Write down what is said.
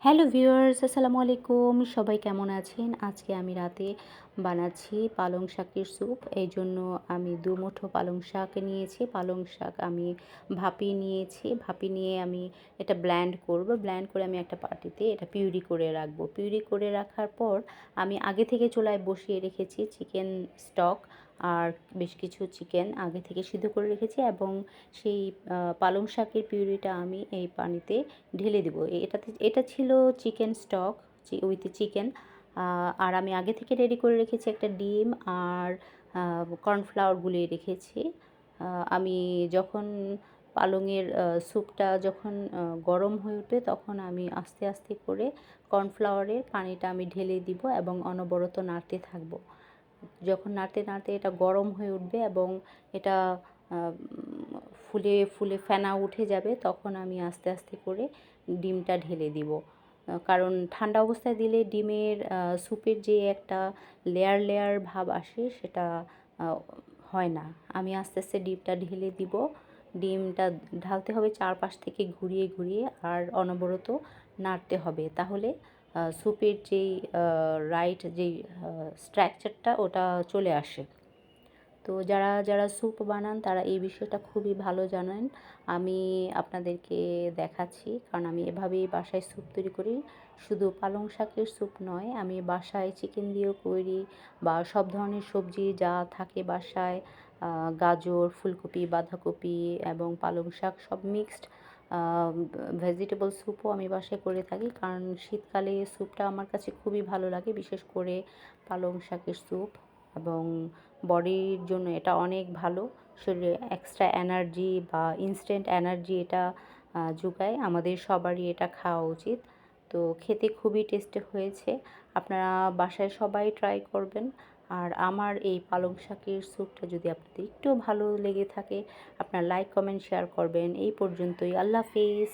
Hello viewers, আসসালামু আলাইকুম। সবাই কেমন আছেন? আজকে আমি রাতে বানাচ্ছি পালং শাকের স্যুপ। এইজন্য আমি ২ মুঠো পালং শাক নিয়েছি। পালং শাক আমি ভাপিয়ে নিয়েছি। ভাপিয়ে নিয়ে আমি এটা ব্লেন্ড করব। ব্লেন্ড করে আমি একটা বাটিতে এটা পিউরি করে রাখবো। পিউরি করে রাখার পর আমি আগে থেকে চুলায় বসিয়ে রেখেছি চিকেন স্টক আর বেশ কিছু চিকেন আগে থেকে সিদ্ধ করে রেখেছি এবং সেই পালং শাকের পিউরিটা আমি এই পানিতে ঢেলে দেবো। এটা ছিল চিকেন স্টক উইথ চিকেন। আর আমি আগে থেকে রেডি করে রেখেছি একটা ডিম আর কর্নফ্লাওয়ার গুলিয়ে রেখেছি। আমি যখন পালংয়ের স্যুপটা যখন গরম হয়ে উঠবে তখন আমি আস্তে আস্তে করে কর্নফ্লাওয়ারের পানিটা আমি ঢেলে দিব এবং অনবরত নাড়তে থাকবো। যখন নাড়তে নাড়তে এটা গরম হয়ে উঠবে এবং এটা ফুলে ফুলে ফেনা উঠে যাবে তখন আমি আস্তে আস্তে করে ডিমটা ঢেলে দিব। কারণ ঠান্ডা অবস্থায় দিলে ডিমের স্যুপের যে একটা লেয়ার লেয়ার ভাব আসে সেটা হয় না। আমি আস্তে আস্তে ডিমটা ঢেলে দিব। ডিমটা ঢালতে হবে চারপাশ থেকে ঘুরিয়ে ঘুরিয়ে আর অনবরত নাড়তে হবে। তাহলে স্যুপের যেই রাইট যেই স্ট্রাকচারটা ওটা চলে আসে। তো যারা যারা স্যুপ বানান তারা এই বিষয়টা খুবই ভালো জানেন। আমি আপনাদেরকে দেখাচ্ছি কারণ আমি এভাবেই বাসায় স্যুপ তৈরি করি। শুধু পালং শাকের স্যুপ নয়, আমি বাসায় চিকেন দিয়েও করি বা সব ধরনের সবজি যা থাকে বাসায় গাজর, ফুলকপি, বাঁধাকপি এবং পালং শাক সব মিক্সড ভেজিটেবল স্যুপও আমি বাসায় করে থাকি। কারণ শীতকালে স্যুপটা আমার কাছে খুবই ভালো লাগে, বিশেষ করে পালং শাকের স্যুপ এবং বডির জন্য এটা অনেক ভালো। শরীরে এক্সট্রা এনার্জি বা ইনস্ট্যান্ট এনার্জি এটা যোগায়। আমাদের সবারই এটা খাওয়া উচিত। তো খেতে খুবই টেস্টি হয়েছে। আপনারা বাসায় সবাই ট্রাই করবেন। আর আমার এই পালং শাকের স্যুপটা যদি আপনাদের একটু ভালো লেগে থাকে আপনারা লাইক, কমেন্ট, শেয়ার করবেন। এই পর্যন্তই। আল্লাহ হাফেজ।